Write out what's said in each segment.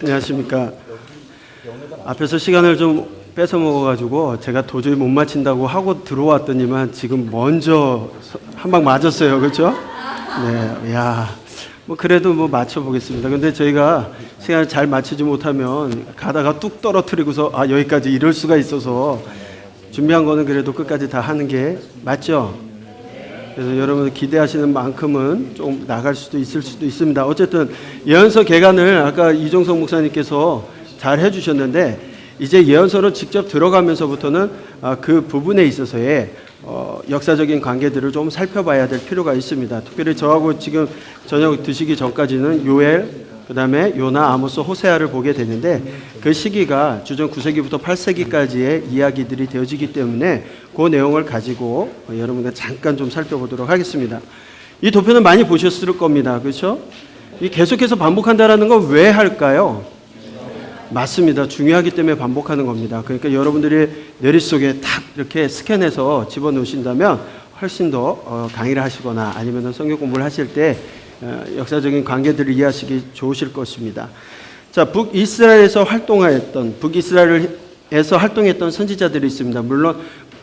안녕하십니까. 앞에서 시간을 좀 뺏어 먹어가지고 제가 도저히 못 맞힌다고 하고 들어왔더니만 지금 먼저 한 방 맞았어요. 그렇죠? 네, 야, 뭐 그래도 뭐 맞춰보겠습니다. 근데 저희가 시간을 잘 맞추지 못하면 가다가 뚝 떨어뜨리고서 여기까지 이럴 수가 있어서 준비한 거는 그래도 끝까지 다 하는 게 맞죠? 그래서 여러분 기대하시는 만큼은 좀 나갈 수도 있을 수도 있습니다. 어쨌든 예언서 개관을 아까 이종석 목사님께서 잘 해주셨는데 이제 예언서로 직접 들어가면서부터는 그 부분에 있어서의 역사적인 관계들을 좀 살펴봐야 될 필요가 있습니다. 특별히 저하고 지금 저녁 드시기 전까지는 요엘, 그 다음에 요나, 아모스, 호세아를 보게 되는데 그 시기가 주전 9세기부터 8세기까지의 이야기들이 되어지기 때문에 그 내용을 가지고 여러분과 잠깐 좀 살펴보도록 하겠습니다. 이 도표는 많이 보셨을 겁니다. 그렇죠? 이 계속해서 반복한다는 건 왜 할까요? 맞습니다. 중요하기 때문에 반복하는 겁니다. 그러니까 여러분들이 머릿속에 탁 이렇게 스캔해서 집어넣으신다면 훨씬 더 강의를 하시거나 아니면 성경 공부를 하실 때 역사적인 관계들을 이해하시기 좋으실 것입니다. 자, 북이스라엘에서 활동했던 선지자들이 있습니다. 물론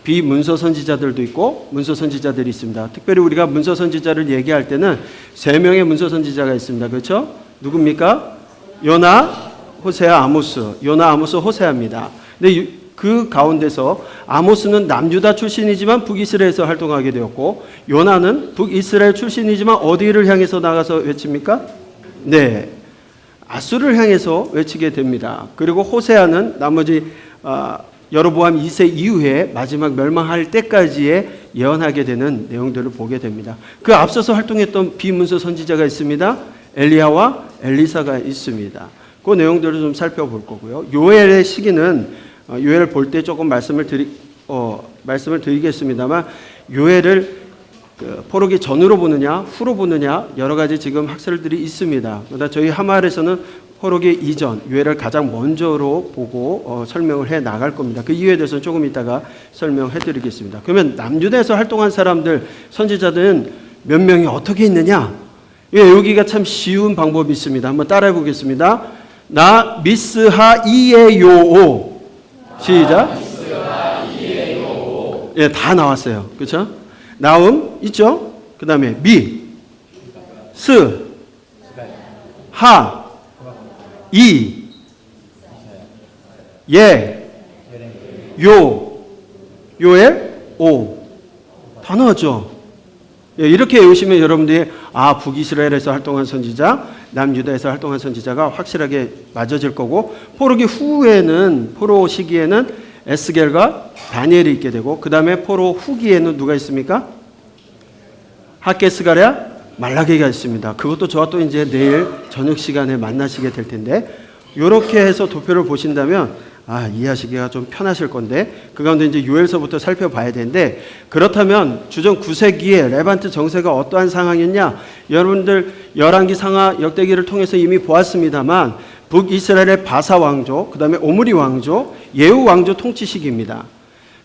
비문서 선지자들도 있고 문서 선지자들이 있습니다. 특별히 우리가 문서 선지자를 얘기할 때는 3명의 문서 선지자가 있습니다. 그렇죠? 누굽니까? 요나, 호세아, 아모스. 요나, 아모스, 호세아입니다. 근데 그 가운데서 아모스는 남유다 출신이지만 북이스라엘에서 활동하게 되었고 요나는 북이스라엘 출신이지만 어디를 향해서 나가서 외칩니까? 네, 아수를 향해서 외치게 됩니다. 그리고 호세아는 나머지 여로보암 2세 이후에 마지막 멸망할 때까지의 예언하게 되는 내용들을 보게 됩니다. 그 앞서서 활동했던 비문서 선지자가 있습니다. 엘리야와 엘리사가 있습니다. 그 내용들을 좀 살펴볼 거고요. 요엘의 시기는 요엘을 볼 때 조금 말씀을 드리겠습니다만 요엘을 포로기 전으로 보느냐 후로 보느냐 여러 가지 지금 학설들이 있습니다. 그러나 저희 하마을에서는 포로기 이전 요엘을 가장 먼저로 보고 설명을 해 나갈 겁니다. 그 이유에 대해서는 조금 이따가 설명해 드리겠습니다. 그러면 남유다에서 활동한 사람들 선지자들은 몇 명이 어떻게 있느냐? 여기가 참 쉬운 방법이 있습니다. 한번 따라해 보겠습니다. 나 미스하 이에요오 시작. 예, 다 나왔어요. 그렇죠? 나음 있죠? 그 다음에 미, 스, 하, 이, 예, 요, 요엘, 오. 다 나왔죠? 예, 이렇게 외우시면 여러분들이 북이스라엘에서 활동한 선지자, 남유다에서 활동한 선지자가 확실하게 맞아질 거고 포로 시기에는 에스겔과 다니엘이 있게 되고 그 다음에 포로 후기에는 누가 있습니까? 학개, 스가랴, 말라기가 있습니다. 그것도 저와 또 이제 내일 저녁 시간에 만나시게 될 텐데 이렇게 해서 도표를 보신다면 이해하시기가 좀 편하실 건데 그 가운데 이제 요엘서부터 살펴봐야 되는데 그렇다면 주전 9세기에 레반트 정세가 어떠한 상황이었냐? 여러분들 열왕기 상하 역대기를 통해서 이미 보았습니다만 북이스라엘의 바사 왕조, 그 다음에 오므리 왕조, 예후 왕조 통치 시기입니다.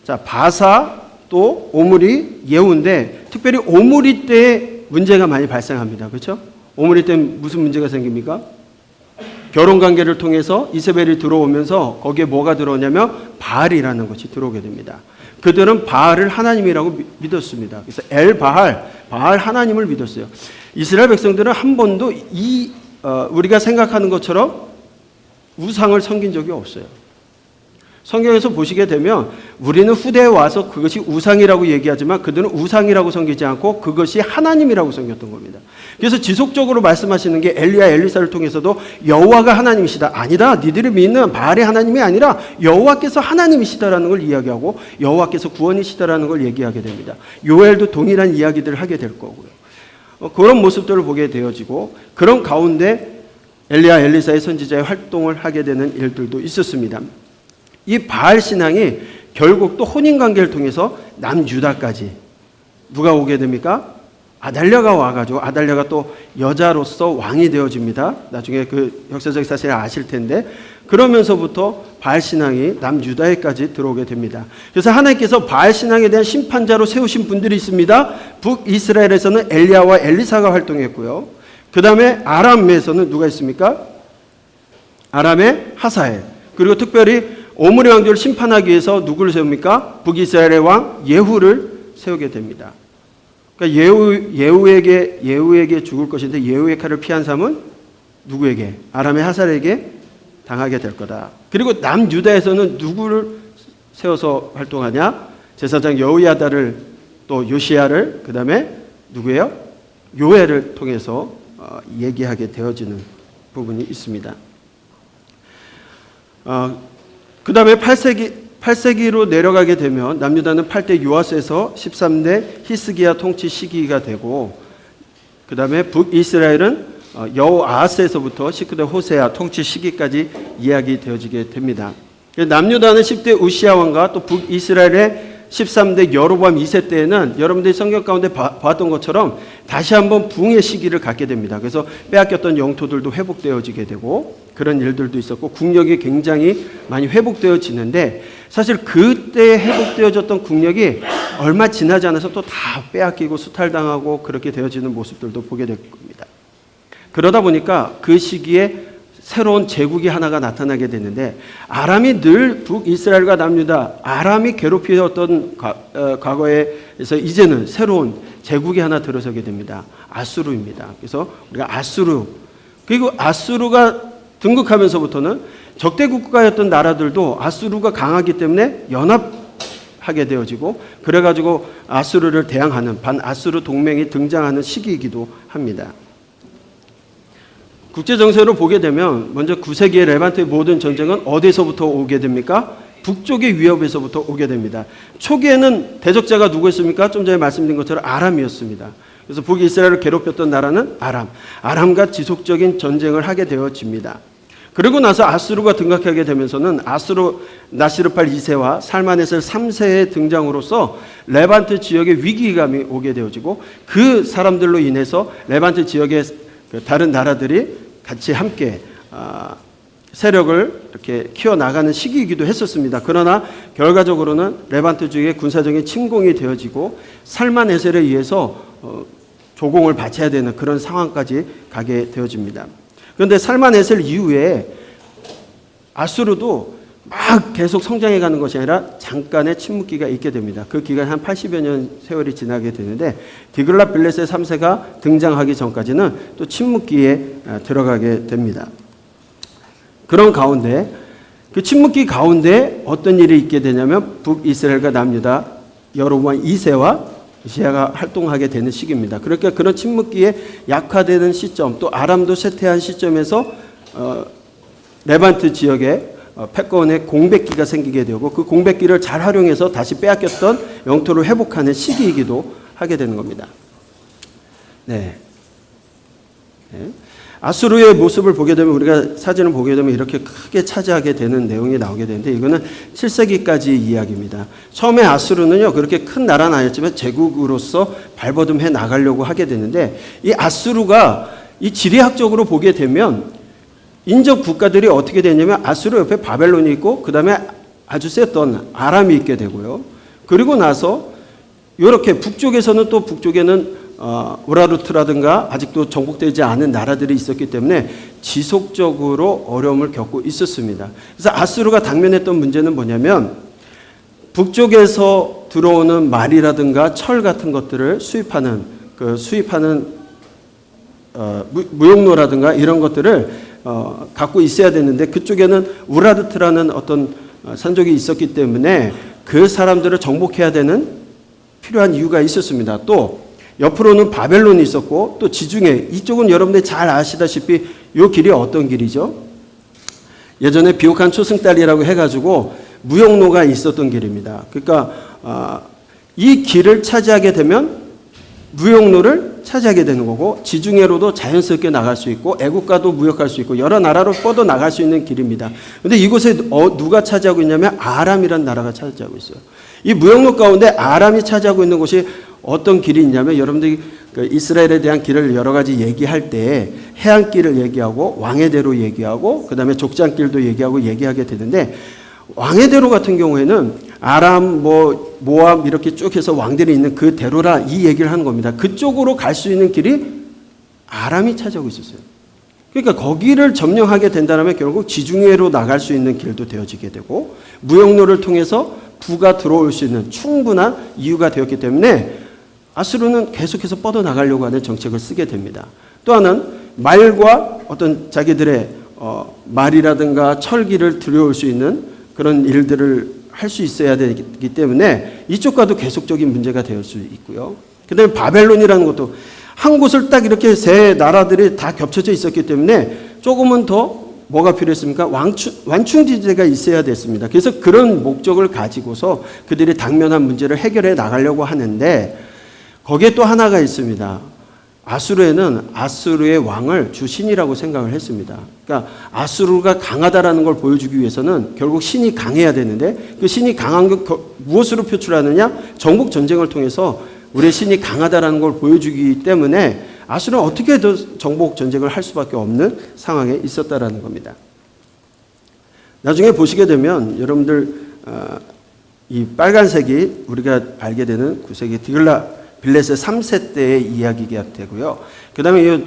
자, 바사 또 오므리, 예후인데 특별히 오므리 때 문제가 많이 발생합니다. 그렇죠? 오므리 때 무슨 문제가 생깁니까? 결혼 관계를 통해서 이세벨이 들어오면서 거기에 뭐가 들어오냐면 바알이라는 것이 들어오게 됩니다. 그들은 바알을 하나님이라고 믿었습니다. 그래서 바알 하나님을 믿었어요. 이스라엘 백성들은 한 번도 우리가 생각하는 것처럼 우상을 섬긴 적이 없어요. 성경에서 보시게 되면 우리는 후대에 와서 그것이 우상이라고 얘기하지만 그들은 우상이라고 섬기지 않고 그것이 하나님이라고 섬겼던 겁니다. 그래서 지속적으로 말씀하시는 게 엘리야, 엘리사를 통해서도 여호와가 하나님이시다. 아니다. 니들이 믿는 바알의 하나님이 아니라 여호와께서 하나님이시다라는 걸 이야기하고 여호와께서 구원이시다라는 걸 얘기하게 됩니다. 요엘도 동일한 이야기들을 하게 될 거고요. 그런 모습들을 보게 되어지고 그런 가운데 엘리야, 엘리사의 선지자의 활동을 하게 되는 일들도 있었습니다. 이 바알 신앙이 결국 또 혼인관계를 통해서 남유다까지 누가 오게 됩니까? 아달랴가 와가지고 아달랴가 또 여자로서 왕이 되어집니다. 나중에 그 역사적 사실을 아실 텐데 그러면서부터 바알 신앙이 남유다에까지 들어오게 됩니다. 그래서 하나님께서 바알 신앙에 대한 심판자로 세우신 분들이 있습니다. 북이스라엘에서는 엘리야와 엘리사가 활동했고요. 그 다음에 아람에서는 누가 있습니까? 아람의 하사엘. 그리고 특별히 오므리 왕조를 심판하기 위해서 누구를 세웁니까? 북이스라엘의 왕 예후를 세우게 됩니다. 그러니까 예후에게 죽을 것인데 예후의 칼을 피한 사람은 누구에게? 아람의 하사엘에게 당하게 될 거다. 그리고 남유다에서는 누구를 세워서 활동하냐? 제사장 여호야다를, 또 요시야를, 그 다음에 누구예요? 요엘을 통해서 얘기하게 되어지는 부분이 있습니다. 그 다음에 8세기로 내려가게 되면 남유다는 8대 요아스에서 13대 히스기야 통치 시기가 되고, 그 다음에 북이스라엘은 여호아하스에서부터 19대 호세아 통치 시기까지 이야기되어지게 됩니다. 남유다는 10대 우시야 왕과 또 북이스라엘의 13대 여로보암 2세 때에는 여러분들이 성경 가운데 봤던 것처럼 다시 한번 붕의 시기를 갖게 됩니다. 그래서 빼앗겼던 영토들도 회복되어지게 되고 그런 일들도 있었고 국력이 굉장히 많이 회복되어지는데, 사실 그때 회복되어졌던 국력이 얼마 지나지 않아서 또 다 빼앗기고 수탈당하고 그렇게 되어지는 모습들도 보게 될 겁니다. 그러다 보니까 그 시기에 새로운 제국이 하나가 나타나게 되는데, 아람이 늘 북이스라엘과 남유다, 아람이 괴롭히었던 과거에서 이제는 새로운 제국이 하나 들어서게 됩니다. 아수르입니다. 그래서 우리가 아수르, 그리고 아수르가 등극하면서부터는 적대 국가였던 나라들도 아수르가 강하기 때문에 연합하게 되어지고, 그래가지고 아수르를 대항하는 반아수르 동맹이 등장하는 시기이기도 합니다. 국제정세로 보게 되면 먼저 9세기의 레반트의 모든 전쟁은 어디서부터 오게 됩니까? 북쪽의 위협에서부터 오게 됩니다. 초기에는 대적자가 누구였습니까? 좀 전에 말씀드린 것처럼 아람이었습니다. 그래서 북이스라엘을 괴롭혔던 나라는 아람과 지속적인 전쟁을 하게 되어집니다. 그리고 나서 아수르가 등극하게 되면서는 아수르 나시르팔 2세와 살마네셀 3세의 등장으로서 레반트 지역에 위기감이 오게 되어지고, 그 사람들로 인해서 레반트 지역의 다른 나라들이 같이 함께 세력을 이렇게 키워나가는 시기이기도 했었습니다. 그러나 결과적으로는 레반트 지역의 군사적인 침공이 되어지고 살마네셀에 의해서 조공을 바쳐야 되는 그런 상황까지 가게 되어집니다. 그런데 살마네셀 이후에 아수르도 막 계속 성장해가는 것이 아니라 잠깐의 침묵기가 있게 됩니다. 그 기간이 한 80여 년 세월이 지나게 되는데, 디글랏빌레세 3세가 등장하기 전까지는 또 침묵기에 들어가게 됩니다. 그런 가운데, 그 침묵기 가운데 어떤 일이 있게 되냐면 북이스라엘과 남유다 여로보암 2세와 시아가 활동하게 되는 시기입니다. 그러니까 그런 침묵기에 약화되는 시점, 또 아람도 쇠퇴한 시점에서 레반트 지역에 패권의 공백기가 생기게 되고, 그 공백기를 잘 활용해서 다시 빼앗겼던 영토를 회복하는 시기이기도 하게 되는 겁니다. 네. 아수르의 모습을 보게 되면, 우리가 사진을 보게 되면 이렇게 크게 차지하게 되는 내용이 나오게 되는데, 이거는 7세기까지 이야기입니다. 처음에 아수르는요, 그렇게 큰 나라는 아니었지만 제국으로서 발버둥해 나가려고 하게 되는데, 이 아수르가 이 지리학적으로 보게 되면 인접 국가들이 어떻게 되냐면 아수르 옆에 바벨론이 있고, 그 다음에 아주 셌던 아람이 있게 되고요. 그리고 나서 이렇게 북쪽에서는 또 북쪽에는 우라르트라든가 아직도 정복되지 않은 나라들이 있었기 때문에 지속적으로 어려움을 겪고 있었습니다. 그래서 아수르가 당면했던 문제는 뭐냐면, 북쪽에서 들어오는 말이라든가 철 같은 것들을 수입하는 무역로라든가 이런 것들을 갖고 있어야 되는데, 그쪽에는 우라르트라는 어떤 산족이 있었기 때문에 그 사람들을 정복해야 되는 필요한 이유가 있었습니다. 또 옆으로는 바벨론이 있었고, 또 지중해 이쪽은 여러분들이 잘 아시다시피 이 길이 어떤 길이죠? 예전에 비옥한 초승달이라고 해가지고 무역로가 있었던 길입니다. 그러니까 이 길을 차지하게 되면 무역로를 차지하게 되는 거고, 지중해로도 자연스럽게 나갈 수 있고, 애국가도 무역할 수 있고, 여러 나라로 뻗어 나갈 수 있는 길입니다. 그런데 이곳에 누가 차지하고 있냐면 아람이라는 나라가 차지하고 있어요. 이 무역로 가운데 아람이 차지하고 있는 곳이 어떤 길이 있냐면, 여러분들이 이스라엘에 대한 길을 여러 가지 얘기할 때 해안길을 얘기하고 왕의 대로 얘기하고 그 다음에 족장길도 얘기하게 되는데, 왕의 대로 같은 경우에는 아람, 모압 이렇게 쭉 해서 왕들이 있는 그 대로라 이 얘기를 하는 겁니다. 그쪽으로 갈 수 있는 길이 아람이 차지하고 있었어요. 그러니까 거기를 점령하게 된다면 결국 지중해로 나갈 수 있는 길도 되어지게 되고 무역로를 통해서 부가 들어올 수 있는 충분한 이유가 되었기 때문에 아수르는 계속해서 뻗어나가려고 하는 정책을 쓰게 됩니다. 또 하나는 말과 어떤 자기들의 말이라든가 철기를 들여올 수 있는 그런 일들을 할 수 있어야 되기 때문에 이쪽과도 계속적인 문제가 될 수 있고요. 그 다음에 바벨론이라는 것도 한 곳을 딱 이렇게 세 나라들이 다 겹쳐져 있었기 때문에 조금은 더 뭐가 필요했습니까? 완충지대가 있어야 됐습니다. 그래서 그런 목적을 가지고서 그들이 당면한 문제를 해결해 나가려고 하는데 거기에 또 하나가 있습니다. 아수르에는 아수르의 왕을 주신이라고 생각을 했습니다. 그러니까 아수르가 강하다라는 걸 보여주기 위해서는 결국 신이 강해야 되는데 그 신이 강한 게 무엇으로 표출하느냐? 정복 전쟁을 통해서 우리의 신이 강하다라는 걸 보여주기 때문에 아수르는 어떻게 더 정복 전쟁을 할 수밖에 없는 상황에 있었다라는 겁니다. 나중에 보시게 되면 여러분들 이 빨간색이 우리가 알게 되는 구색이 디글라 빌레셋 3세 때의 이야기가 되고요. 그 다음에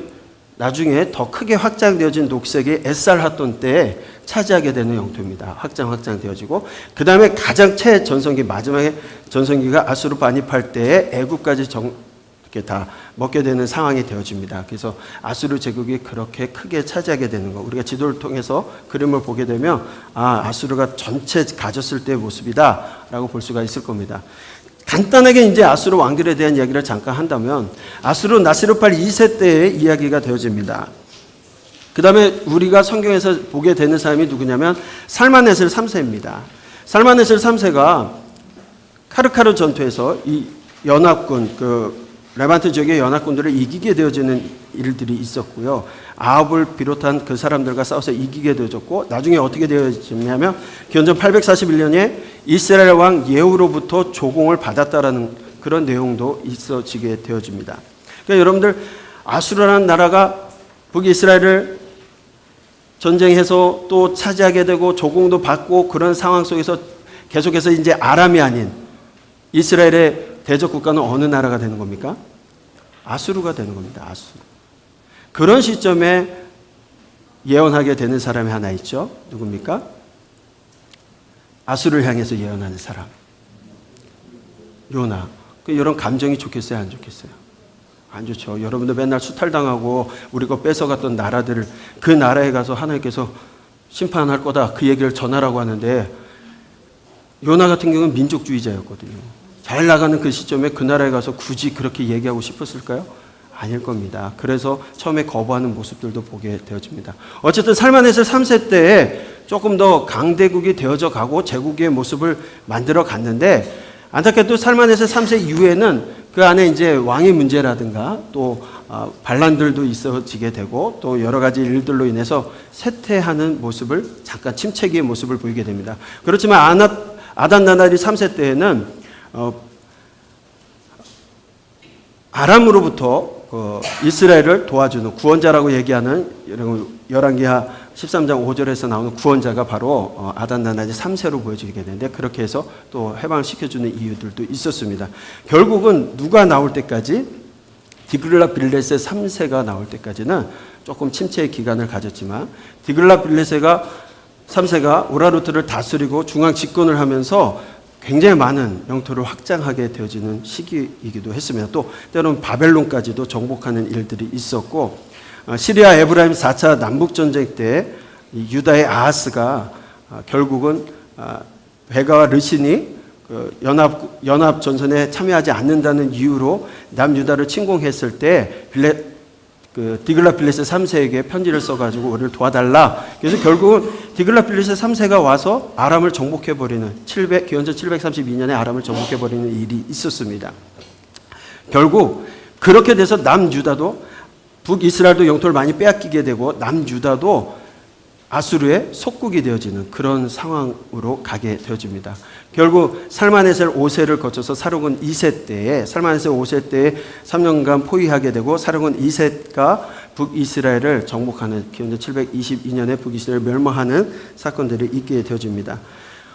나중에 더 크게 확장되어진 녹색이 에살핫돈 때에 차지하게 되는 영토입니다. 확장되어지고 그 다음에 가장 최전성기 마지막에 전성기가 아수르 반입할 때에 애국까지 이렇게 다 먹게 되는 상황이 되어집니다. 그래서 아수르 제국이 그렇게 크게 차지하게 되는 거 우리가 지도를 통해서 그림을 보게 되면 아수르가 전체 가졌을 때의 모습이다라고 볼 수가 있을 겁니다. 간단하게 이제 아수르 왕들에 대한 이야기를 잠깐 한다면 아수르 나시르팔 2세 때의 이야기가 되어집니다. 그 다음에 우리가 성경에서 보게 되는 사람이 누구냐면 살마네셀 3세입니다. 살마네셀 3세가 카르카르 전투에서 이 연합군 레반트 지역의 연합군들을 이기게 되어지는 일들이 있었고요. 아합을 비롯한 그 사람들과 싸워서 이기게 되어졌고 나중에 어떻게 되어졌냐면 기원전 841년에 이스라엘 왕 예후로부터 조공을 받았다라는 그런 내용도 있어지게 되어집니다. 그러니까 여러분들 아수르라는 나라가 북이스라엘을 전쟁해서 또 차지하게 되고 조공도 받고 그런 상황 속에서 계속해서 이제 아람이 아닌 이스라엘의 대적 국가는 어느 나라가 되는 겁니까? 아수르가 되는 겁니다. 아수르. 그런 시점에 예언하게 되는 사람이 하나 있죠. 누굽니까? 아수르를 향해서 예언하는 사람. 요나. 이런 감정이 좋겠어요? 안 좋겠어요? 안 좋죠. 여러분들 맨날 수탈당하고 우리 거 뺏어갔던 나라들을 그 나라에 가서 하나님께서 심판할 거다. 그 얘기를 전하라고 하는데 요나 같은 경우는 민족주의자였거든요. 잘 나가는 그 시점에 그 나라에 가서 굳이 그렇게 얘기하고 싶었을까요? 아닐 겁니다. 그래서 처음에 거부하는 모습들도 보게 되어집니다. 어쨌든 살마네셀 3세 때에 조금 더 강대국이 되어져 가고 제국의 모습을 만들어 갔는데 안타깝게도 살마네셀 3세 이후에는 그 안에 이제 왕의 문제라든가 또 반란들도 있어지게 되고 또 여러 가지 일들로 인해서 쇠퇴하는 모습을 잠깐 침체기의 모습을 보이게 됩니다. 그렇지만 아단나다리 3세 때에는 아람으로부터 이스라엘을 도와주는 구원자라고 얘기하는 열왕기하 13장 5절에서 나오는 구원자가 바로 아단나다리 3세로 보여지게 되는데 그렇게 해서 또 해방을 시켜주는 이유들도 있었습니다. 결국은 누가 나올 때까지 디글랏빌레셋 3세가 나올 때까지는 조금 침체의 기간을 가졌지만 디글랏빌레셋 3세가 우라르트를 다스리고 중앙 집권을 하면서 굉장히 많은 영토를 확장하게 되어지는 시기이기도 했습니다. 또 때로는 바벨론까지도 정복하는 일들이 있었고 시리아 에브라임 4차 남북전쟁 때 유다의 아하스가 결국은 베가와 르신이 연합 전선에 참여하지 않는다는 이유로 남유다를 침공했을 때 디글랏빌레셋 3세에게 편지를 써가지고 우리를 도와달라. 그래서 결국은 디글랏빌레셋 3세가 와서 아람을 정복해버리는 기원전 732년에 아람을 정복해버리는 일이 있었습니다. 결국 그렇게 돼서 남유다도 북이스라엘도 영토를 많이 빼앗기게 되고 남유다도 아수르의 속국이 되어지는 그런 상황으로 가게 되어집니다. 결국 살마네셀 5세를 거쳐서 사르곤 2세 때에 살마네셀 5세 때에 3년간 포위하게 되고 사르곤 2세가 북이스라엘을 정복하는 기원전 722년에 북이스라엘을 멸망하는 사건들이 있게 되어집니다.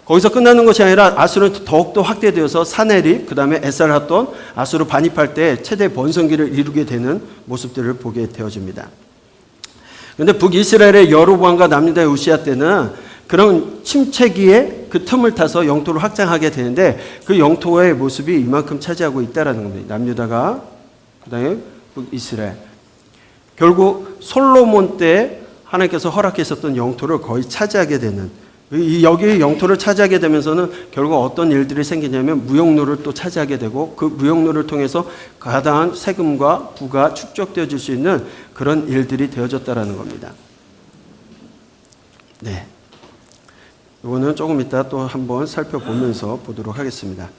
거기서 끝나는 것이 아니라 아수르는 더욱더 확대되어서 사네립, 그 다음에 에살핫돈, 아수르 반입할 때 최대 번성기를 이루게 되는 모습들을 보게 되어집니다. 그런데 북이스라엘의 여로보암과 남유다의 우시아 때는 그런 침체기에 그 틈을 타서 영토를 확장하게 되는데 그 영토의 모습이 이만큼 차지하고 있다는 겁니다. 남유다가 그다음에 북이스라엘. 결국 솔로몬 때 하나님께서 허락하셨던 영토를 거의 차지하게 되는, 여기 영토를 차지하게 되면서는 결국 어떤 일들이 생기냐면 무역로를 또 차지하게 되고 그 무역로를 통해서 가당한 세금과 부가 축적되어질 수 있는 그런 일들이 되어졌다라는 겁니다. 네. 이거는 조금 이따 또 한번 살펴보면서 보도록 하겠습니다.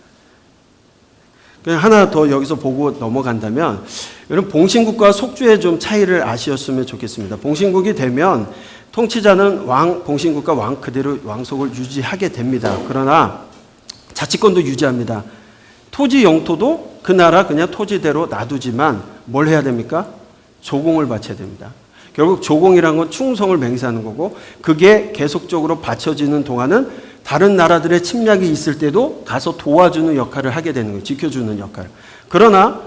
그냥 하나 더 여기서 보고 넘어간다면, 여러분 봉신국과 속주의 좀 차이를 아시었으면 좋겠습니다. 봉신국이 되면 통치자는 봉신국과 왕 그대로 왕속을 유지하게 됩니다. 그러나 자치권도 유지합니다. 토지 영토도 그 나라 그냥 토지대로 놔두지만 뭘 해야 됩니까? 조공을 바쳐야 됩니다. 결국 조공이라는 건 충성을 맹세하는 거고, 그게 계속적으로 바쳐지는 동안은 다른 나라들의 침략이 있을 때도 가서 도와주는 역할을 하게 되는 거예요. 지켜주는 역할. 그러나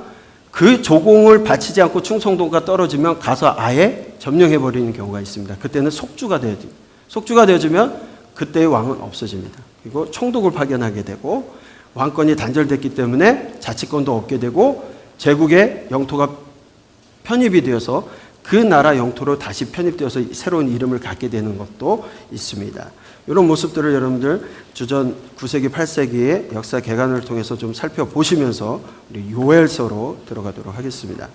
그 조공을 바치지 않고 충성도가 떨어지면 가서 아예 점령해버리는 경우가 있습니다. 그때는 속주가 되어집니다. 속주가 되어지면 그때의 왕은 없어집니다. 그리고 총독을 파견하게 되고 왕권이 단절됐기 때문에 자치권도 얻게 되고 제국의 영토가 편입이 되어서 그 나라 영토로 다시 편입되어서 새로운 이름을 갖게 되는 것도 있습니다. 이런 모습들을 여러분들 주전 9세기, 8세기의 역사 개관을 통해서 좀 살펴보시면서 우리 요엘서로 들어가도록 하겠습니다.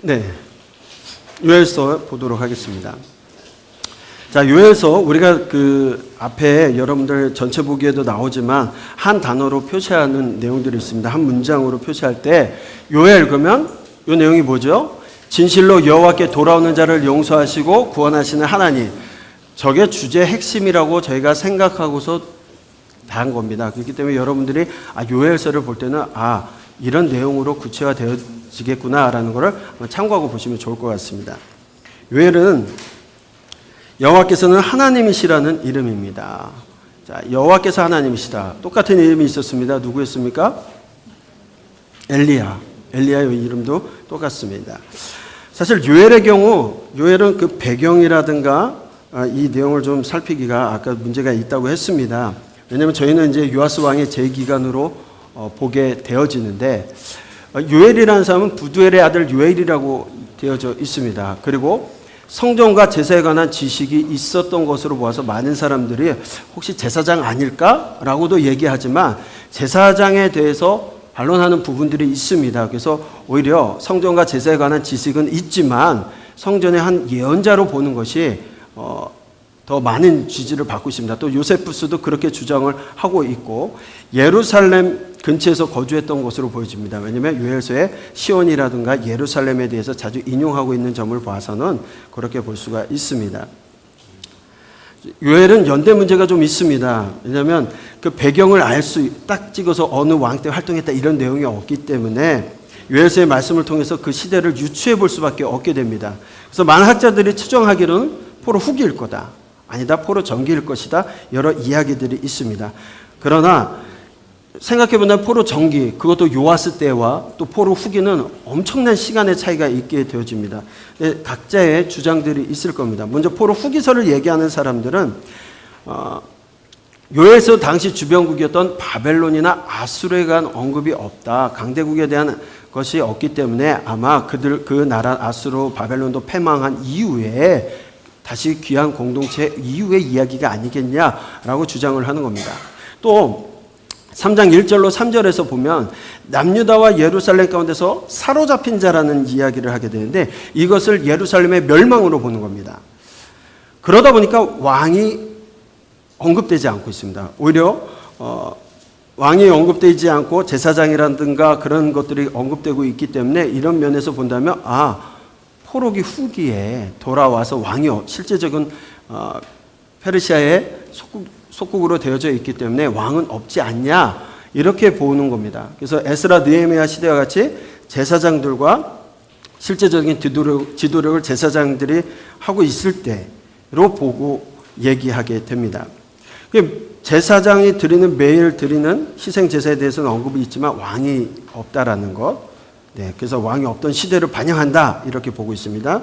네, 요엘서 보도록 하겠습니다. 자, 요엘서 우리가 그 앞에 여러분들 전체 보기에도 나오지만 한 단어로 표시하는 내용들이 있습니다. 한 문장으로 표시할 때 요엘 그러면 이 내용이 뭐죠? 진실로 여호와께 돌아오는 자를 용서하시고 구원하시는 하나님. 저게 주제의 핵심이라고 저희가 생각하고서 다 한 겁니다. 그렇기 때문에 여러분들이 요엘서를 볼 때는 이런 내용으로 구체화되어지겠구나라는 것을 참고하고 보시면 좋을 것 같습니다. 요엘은 여호와께서는 하나님이시라는 이름입니다. 자, 여호와께서 하나님이시다. 똑같은 이름이 있었습니다. 누구였습니까? 엘리야의 이름도 똑같습니다. 사실 요엘의 경우, 요엘은 그 배경이라든가 이 내용을 좀 살피기가 아까 문제가 있다고 했습니다. 왜냐하면 저희는 이제 요아스 왕의 제2기간으로 보게 되어지는데, 요엘이라는 사람은 부두엘의 아들 요엘이라고 되어져 있습니다. 그리고 성전과 제사에 관한 지식이 있었던 것으로 보아서 많은 사람들이 혹시 제사장 아닐까라고도 얘기하지만 제사장에 대해서 반론하는 부분들이 있습니다. 그래서 오히려 성전과 제사에 관한 지식은 있지만 성전의 한 예언자로 보는 것이 더 많은 지지를 받고 있습니다. 또 요세푸스도 그렇게 주장을 하고 있고 예루살렘 근처에서 거주했던 것으로 보여집니다. 왜냐하면 요엘서에 시온이라든가 예루살렘에 대해서 자주 인용하고 있는 점을 봐서는 그렇게 볼 수가 있습니다. 요엘은 연대 문제가 좀 있습니다. 왜냐하면 그 배경을 알 수 딱 찍어서 어느 왕 때 활동했다 이런 내용이 없기 때문에 요엘서의 말씀을 통해서 그 시대를 유추해 볼 수밖에 없게 됩니다. 그래서 많은 학자들이 추정하기로는 포로 후기일 거다. 아니다, 포로 전기일 것이다. 여러 이야기들이 있습니다. 그러나 생각해보면 포로 전기, 그것도 요아스 때와 또 포로 후기는 엄청난 시간의 차이가 있게 되어집니다. 각자의 주장들이 있을 겁니다. 먼저 포로 후기서를 얘기하는 사람들은 요엘서 당시 주변국이었던 바벨론이나 아수르에 관한 언급이 없다. 강대국에 대한 것이 없기 때문에 아마 그 나라 아수르, 바벨론도 패망한 이후에 다시 귀한 공동체 이후의 이야기가 아니겠냐라고 주장을 하는 겁니다. 또 3장 1절로 3절에서 보면 남유다와 예루살렘 가운데서 사로잡힌 자라는 이야기를 하게 되는데 이것을 예루살렘의 멸망으로 보는 겁니다. 그러다 보니까 왕이 언급되지 않고 있습니다. 오히려 왕이 언급되지 않고 제사장이라든가 그런 것들이 언급되고 있기 때문에 이런 면에서 본다면 포로기 후기에 돌아와서 왕이 실제적인 페르시아의 속국으로 되어져 있기 때문에 왕은 없지 않냐 이렇게 보는 겁니다. 그래서 에스라 느헤미야 시대와 같이 제사장들과 실제적인 지도력을 제사장들이 하고 있을 때로 보고 얘기하게 됩니다. 제사장이 매일 드리는 희생 제사에 대해서는 언급이 있지만 왕이 없다라는 것. 네, 그래서 왕이 없던 시대를 반영한다 이렇게 보고 있습니다.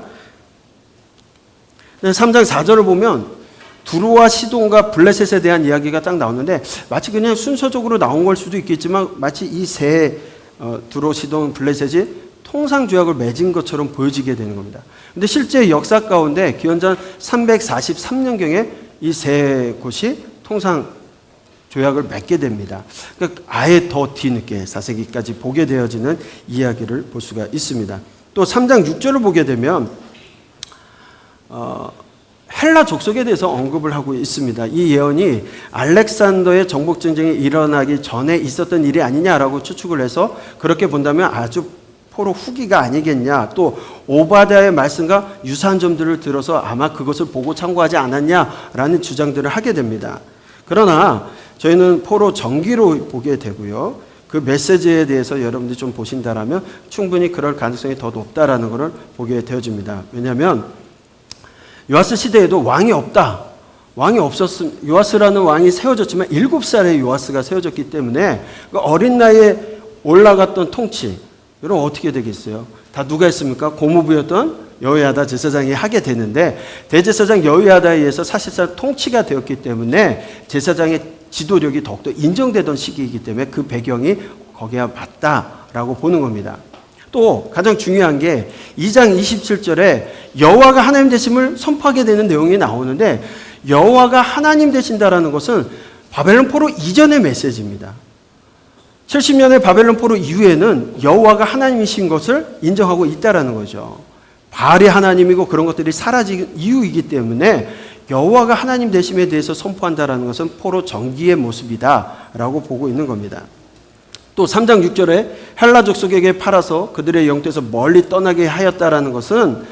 3장 4절을 보면 두로와 시돈과 블레셋에 대한 이야기가 딱 나오는데 마치 그냥 순서적으로 나온 걸 수도 있겠지만 마치 이 세 두로, 시돈, 블레셋이 통상 조약을 맺은 것처럼 보여지게 되는 겁니다. 근데 실제 역사 가운데 기원전 343년경에 이 세 곳이 통상 조약을 맺게 됩니다. 그러니까 아예 더 뒤늦게 4세기까지 보게 되어지는 이야기를 볼 수가 있습니다. 또 3장 6절을 보게 되면 헬라 족속에 대해서 언급을 하고 있습니다. 이 예언이 알렉산더의 정복 전쟁이 일어나기 전에 있었던 일이 아니냐라고 추측을 해서 그렇게 본다면 아주 포로 후기가 아니겠냐, 또 오바댜의 말씀과 유사한 점들을 들어서 아마 그것을 보고 참고하지 않았냐라는 주장들을 하게 됩니다. 그러나 저희는 포로 전기로 보게 되고요. 그 메시지에 대해서 여러분들이 좀 보신다라면 충분히 그럴 가능성이 더 높다라는 것을 보게 되어집니다. 왜냐하면 요아스 시대에도 왕이 없다. 왕이 없었음, 요아스라는 왕이 세워졌지만 7살에 요아스가 세워졌기 때문에 그 어린 나이에 올라갔던 통치, 여러분 어떻게 되겠어요? 다 누가 했습니까? 고모부였던 여호야다 제사장이 하게 되는데 대제사장 여호야다에 의해서 사실상 통치가 되었기 때문에 제사장의 지도력이 더욱더 인정되던 시기이기 때문에 그 배경이 거기에 맞다라고 보는 겁니다. 또 가장 중요한 게 2장 27절에 여호와가 하나님 되심을 선포하게 되는 내용이 나오는데 여호와가 하나님 되신다라는 것은 바벨론 포로 이전의 메시지입니다. 70년의 바벨론 포로 이후에는 여호와가 하나님이신 것을 인정하고 있다라는 거죠. 바알이 하나님이고 그런 것들이 사라진 이유이기 때문에 여호와가 하나님 되심에 대해서 선포한다라는 것은 포로 전기의 모습이다라고 보고 있는 겁니다. 또 3장 6절에 헬라 족속에게 팔아서 그들의 영토에서 멀리 떠나게 하였다라는 것은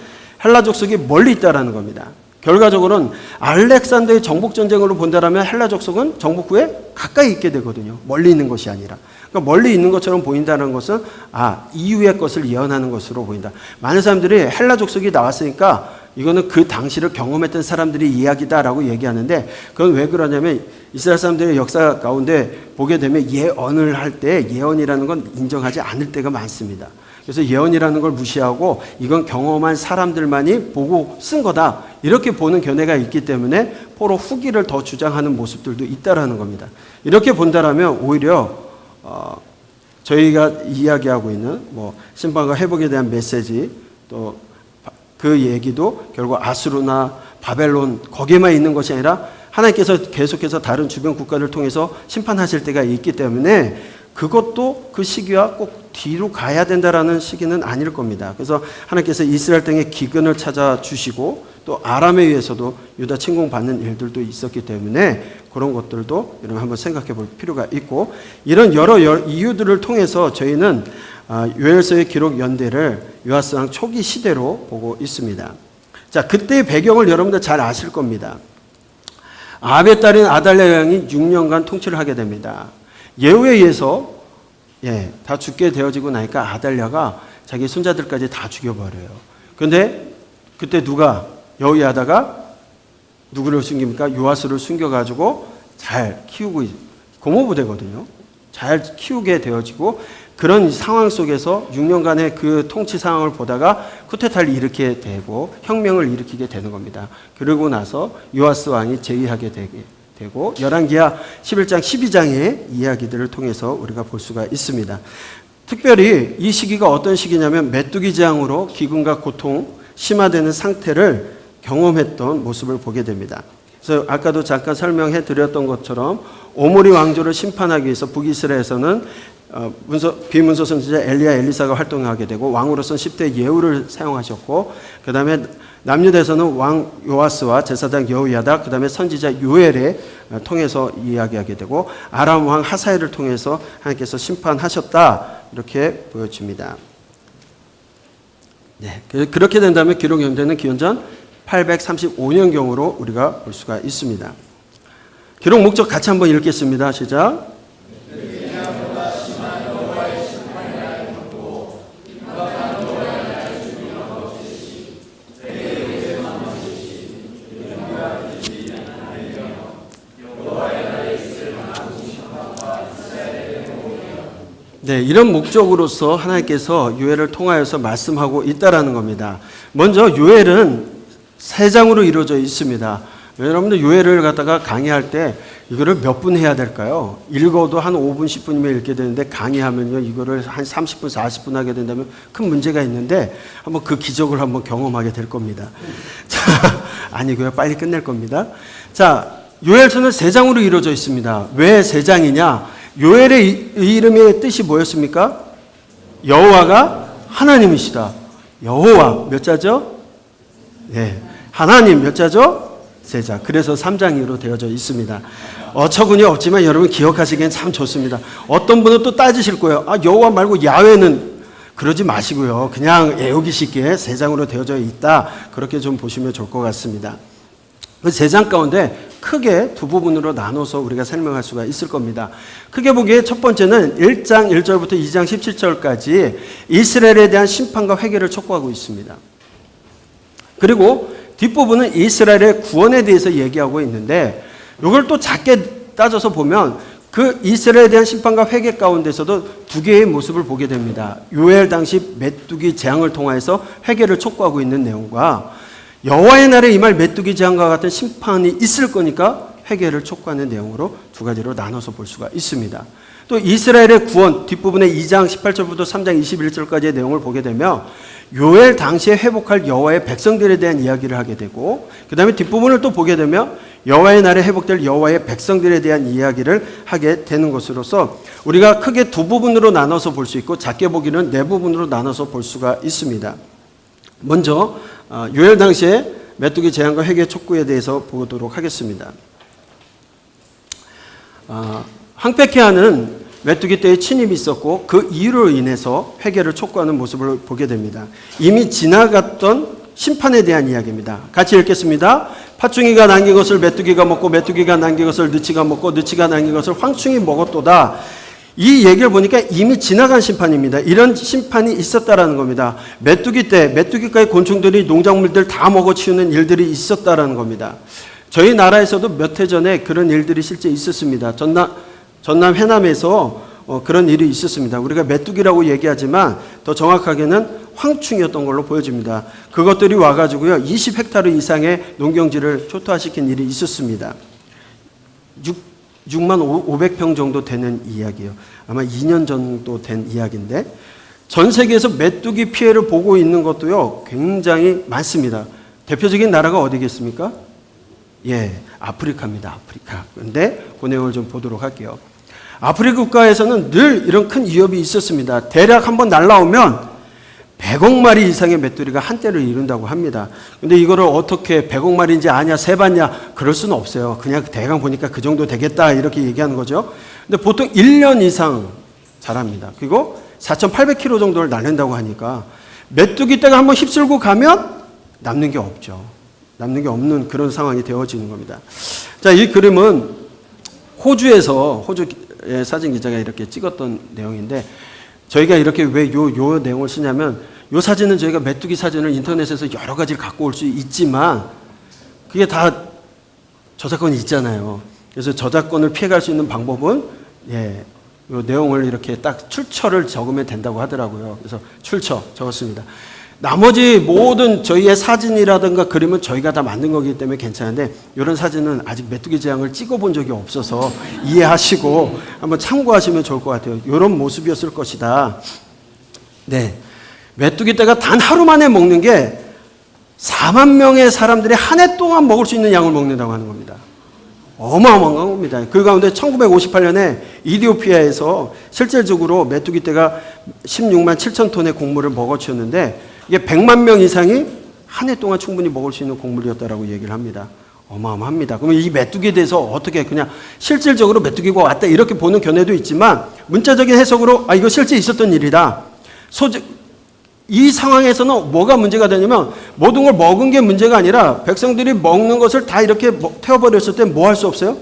헬라 족속이 멀리 있다라는 겁니다. 결과적으로는 알렉산더의 정복 전쟁으로 본다라면 헬라 족속은 정복 후에 가까이 있게 되거든요. 멀리 있는 것이 아니라. 그러니까 멀리 있는 것처럼 보인다는 것은 이후의 것을 예언하는 것으로 보인다. 많은 사람들이 헬라 족속이 나왔으니까 이거는 그 당시를 경험했던 사람들이 이야기다라고 얘기하는데 그건 왜 그러냐면 이스라엘 사람들의 역사 가운데 보게 되면 예언을 할 때 예언이라는 건 인정하지 않을 때가 많습니다. 그래서 예언이라는 걸 무시하고 이건 경험한 사람들만이 보고 쓴 거다 이렇게 보는 견해가 있기 때문에 포로 후기를 더 주장하는 모습들도 있다라는 겁니다. 이렇게 본다라면 오히려 저희가 이야기하고 있는 심판과 회복에 대한 메시지 또 그 얘기도 결국 아수르나 바벨론 거기에만 있는 것이 아니라 하나님께서 계속해서 다른 주변 국가를 통해서 심판하실 때가 있기 때문에 그것도 그 시기와 꼭 뒤로 가야 된다라는 시기는 아닐 겁니다. 그래서 하나님께서 이스라엘 땅에 기근을 찾아주시고 또 아람에 의해서도 유다 침공받는 일들도 있었기 때문에 그런 것들도 여러분 한번 생각해 볼 필요가 있고 이런 여러 이유들을 통해서 저희는 요엘서의 기록 연대를 요아스 왕 초기 시대로 보고 있습니다. 자, 그때의 배경을 여러분들 잘 아실 겁니다. 아합의 딸인 아달랴 왕이 6년간 통치를 하게 됩니다. 예후에 의해서 다 죽게 되어지고 나니까 아달랴가 자기 손자들까지 다 죽여버려요. 그런데 그때 여호야다가 누구를 숨깁니까? 요아스를 숨겨가지고 잘 키우고 고모부대거든요. 잘 키우게 되어지고 그런 상황 속에서 6년간의 그 통치 상황을 보다가 쿠데타를 일으키게 되고 혁명을 일으키게 되는 겁니다. 그러고 나서 요아스 왕이 재위하게 되고 열왕기하 11장 12장의 이야기들을 통해서 우리가 볼 수가 있습니다. 특별히 이 시기가 어떤 시기냐면 메뚜기 재앙으로 기근과 고통 심화되는 상태를 경험했던 모습을 보게 됩니다. 그래서 아까도 잠깐 설명해 드렸던 것처럼 오므리 왕조를 심판하기 위해서 북이스라엘에서는 비문서 선지자 엘리야 엘리사가 활동하게 되고 왕으로서는 10대 예후를 사용하셨고 그 다음에 남유다에서는 왕 요아스와 제사장 여호야다 그 다음에 선지자 요엘에 통해서 이야기하게 되고 아람 왕 하사엘을 통해서 하나님께서 심판하셨다 이렇게 보여집니다. 네, 그렇게 된다면 기록 연대는 기원전 835년경으로 우리가 볼 수가 있습니다. 기록 목적 같이 한번 읽겠습니다. 시작. 네, 이런 목적으로서 하나님께서 요엘을 통하여서 말씀하고 있다라는 겁니다. 먼저 요엘은 세 장으로 이루어져 있습니다. 여러분들 요엘을 갖다가 강의할 때 이거를 몇 분 해야 될까요? 읽어도 한 5분, 10분이면 읽게 되는데 강의하면요 이거를 한 30분, 40분 하게 된다면 큰 문제가 있는데 한번 그 기적을 한번 경험하게 될 겁니다. 자, 아니고요. 빨리 끝낼 겁니다. 자, 요엘서는 세 장으로 이루어져 있습니다. 왜 세 장이냐? 요엘의 이름의 뜻이 뭐였습니까? 여호와가 하나님이시다. 여호와 몇 자죠? 네, 하나님 몇 자죠? 세 자. 그래서 3장으로 되어져 있습니다. 어처구니 없지만 여러분 기억하시기엔 참 좋습니다. 어떤 분은 또 따지실 거예요. 아, 여호와 말고 야훼는 그러지 마시고요. 그냥 애우기 쉽게 세 장으로 되어져 있다. 그렇게 좀 보시면 좋을 것 같습니다. 그 세 장 가운데 크게 두 부분으로 나눠서 우리가 설명할 수가 있을 겁니다. 크게 보기에 첫 번째는 1장 1절부터 2장 17절까지 이스라엘에 대한 심판과 회개를 촉구하고 있습니다. 그리고 뒷부분은 이스라엘의 구원에 대해서 얘기하고 있는데 이걸 또 작게 따져서 보면 그 이스라엘에 대한 심판과 회개 가운데서도 두 개의 모습을 보게 됩니다. 요엘 당시 메뚜기 재앙을 통해서 회개를 촉구하고 있는 내용과 여호와의 날에 임할 메뚜기 재앙과 같은 심판이 있을 거니까 회개를 촉구하는 내용으로 두 가지로 나눠서 볼 수가 있습니다. 또 이스라엘의 구원 뒷부분에 2장 18절부터 3장 21절까지의 내용을 보게 되면 요엘 당시에 회복할 여호와의 백성들에 대한 이야기를 하게 되고 그 다음에 뒷부분을 또 보게 되면 여호와의 날에 회복될 여호와의 백성들에 대한 이야기를 하게 되는 것으로서 우리가 크게 두 부분으로 나눠서 볼 수 있고 작게 보기는 네 부분으로 나눠서 볼 수가 있습니다. 먼저 요엘 당시에 메뚜기 재앙과 회개 촉구에 대해서 보도록 하겠습니다. 황폐케 하는 메뚜기 떼의 침입이 있었고 그 이유로 인해서 회개를 촉구하는 모습을 보게 됩니다. 이미 지나갔던 심판에 대한 이야기입니다. 같이 읽겠습니다. 팥중이가 남긴 것을 메뚜기가 먹고 메뚜기가 남긴 것을 느치가 먹고 느치가 남긴 것을 황충이 먹었도다. 이 얘기를 보니까 이미 지나간 심판입니다. 이런 심판이 있었다라는 겁니다. 메뚜기 때 메뚜기과의 곤충들이 농작물들 다 먹어치우는 일들이 있었다라는 겁니다. 저희 나라에서도 몇 해 전에 그런 일들이 실제 있었습니다. 전남 해남에서 그런 일이 있었습니다. 우리가 메뚜기라고 얘기하지만 더 정확하게는 황충이었던 걸로 보여집니다. 그것들이 와가지고요 20헥타르 이상의 농경지를 초토화시킨 일이 있었습니다. 6만 500평 정도 되는 이야기예요. 아마 2년 정도 된 이야기인데 전 세계에서 메뚜기 피해를 보고 있는 것도요 굉장히 많습니다. 대표적인 나라가 어디겠습니까? 예, 아프리카입니다. 아프리카. 그런데 그 내용을 좀 보도록 할게요. 아프리카 국가에서는 늘 이런 큰 위협이 있었습니다. 대략 한번 날라오면 100억 마리 이상의 멧돼지가 한때를 이룬다고 합니다. 근데 이거를 어떻게 100억 마리인지 아냐, 세봤냐, 그럴 수는 없어요. 그냥 대강 보니까 그 정도 되겠다, 이렇게 얘기하는 거죠. 근데 보통 1년 이상 자랍니다. 그리고 4,800km 정도를 날린다고 하니까 메뚜기 떼가 한번 휩쓸고 가면 남는 게 없죠. 남는 게 없는 그런 상황이 되어지는 겁니다. 자, 이 그림은 호주에서, 호주의 사진 기자가 이렇게 찍었던 내용인데 저희가 이렇게 왜 요 내용을 쓰냐면 요 사진은 저희가 메뚜기 사진을 인터넷에서 여러 가지를 갖고 올 수 있지만 그게 다 저작권이 있잖아요. 그래서 저작권을 피해갈 수 있는 방법은 예, 요 내용을 이렇게 딱 출처를 적으면 된다고 하더라고요. 그래서 출처 적었습니다. 나머지 모든 저희의 사진이라든가 그림은 저희가 다 만든 거기 때문에 괜찮은데 이런 사진은 아직 메뚜기 재앙을 찍어본 적이 없어서 이해하시고 한번 참고하시면 좋을 것 같아요. 이런 모습이었을 것이다. 네, 메뚜기 떼가 단 하루 만에 먹는 게 4만 명의 사람들이 한 해 동안 먹을 수 있는 양을 먹는다고 하는 겁니다. 어마어마한 겁니다. 그 가운데 1958년에 이디오피아에서 실질적으로 메뚜기 떼가 16만 7천 톤의 곡물을 먹어치웠는데 이게 100만 명 이상이 한 해 동안 충분히 먹을 수 있는 곡물이었다라고 얘기를 합니다. 어마어마합니다. 그러면 이 메뚜기에 대해서 어떻게 그냥 실질적으로 메뚜기가 왔다 이렇게 보는 견해도 있지만 문자적인 해석으로 이거 실제 있었던 일이다. 이 상황에서는 뭐가 문제가 되냐면 모든 걸 먹은 게 문제가 아니라 백성들이 먹는 것을 다 이렇게 태워버렸을 때 뭐 할 수 없어요?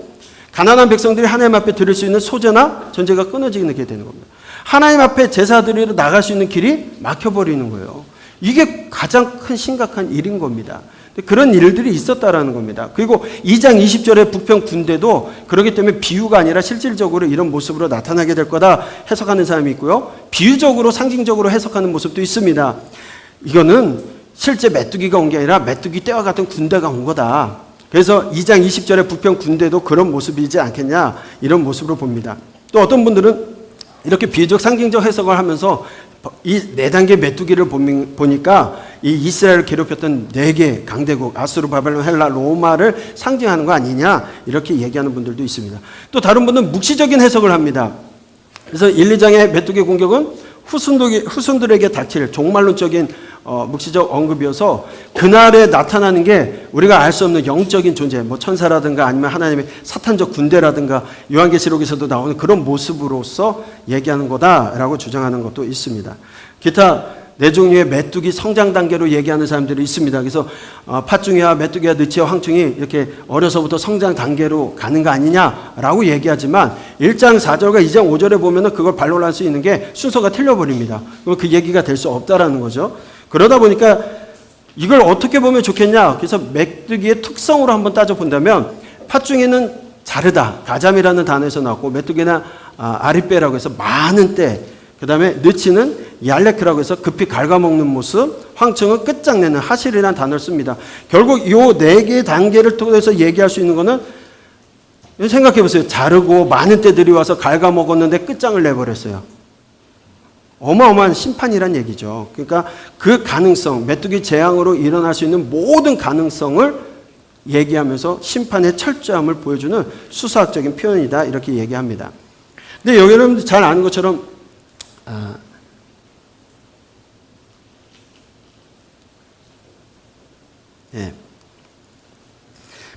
가난한 백성들이 하나님 앞에 드릴 수 있는 소재나 전제가 끊어지게 되는 겁니다. 하나님 앞에 제사 드리러 나갈 수 있는 길이 막혀버리는 거예요. 이게 가장 큰 심각한 일인 겁니다. 그런 일들이 있었다라는 겁니다. 그리고 2장 20절의 북평 군대도 그렇기 때문에 비유가 아니라 실질적으로 이런 모습으로 나타나게 될 거다 해석하는 사람이 있고요. 비유적으로 상징적으로 해석하는 모습도 있습니다. 이거는 실제 메뚜기가 온 게 아니라 메뚜기 떼와 같은 군대가 온 거다. 그래서 2장 20절의 북평 군대도 그런 모습이지 않겠냐 이런 모습으로 봅니다. 또 어떤 분들은 이렇게 비유적 상징적 해석을 하면서 이 4단계 메뚜기를 보니까 이 이스라엘을 괴롭혔던 4개 강대국 아수르, 바벨론, 헬라, 로마를 상징하는 거 아니냐 이렇게 얘기하는 분들도 있습니다. 또 다른 분은 묵시적인 해석을 합니다. 그래서 1, 2장의 메뚜기 공격은 후손들에게 닥칠 종말론적인 묵시적 언급이어서 그날에 나타나는 게 우리가 알 수 없는 영적인 존재, 뭐 천사라든가 아니면 하나님의 사탄적 군대라든가 요한계시록에서도 나오는 그런 모습으로서 얘기하는 거다라고 주장하는 것도 있습니다. 기타 4종류의 메뚜기 성장 단계로 얘기하는 사람들이 있습니다. 그래서 팥중이와 메뚜기와 느치와 황충이 이렇게 어려서부터 성장 단계로 가는 거 아니냐라고 얘기하지만 1장 4절과 2장 5절에 보면은 그걸 반론할 수 있는 게 순서가 틀려버립니다. 그럼 그 얘기가 될 수 없다라는 거죠. 그러다 보니까 이걸 어떻게 보면 좋겠냐. 그래서 메뚜기의 특성으로 한번 따져본다면 팥중이는 자르다, 가잠이라는 단어에서 나왔고 메뚜기는 아리빼라고 해서 많은 때, 그 다음에 느치는 얄레크라고 해서 급히 갉아먹는 모습, 황청은 끝장내는 하실이라는 단어를 씁니다. 결국 이 4개의 단계를 통해서 얘기할 수 있는 거는 생각해 보세요. 자르고 많은 때들이 와서 갉아먹었는데 끝장을 내버렸어요. 어마어마한 심판이란 얘기죠. 그러니까 그 가능성, 메뚜기 재앙으로 일어날 수 있는 모든 가능성을 얘기하면서 심판의 철저함을 보여주는 수사학적인 표현이다 이렇게 얘기합니다. 근데 여러분들 잘 아는 것처럼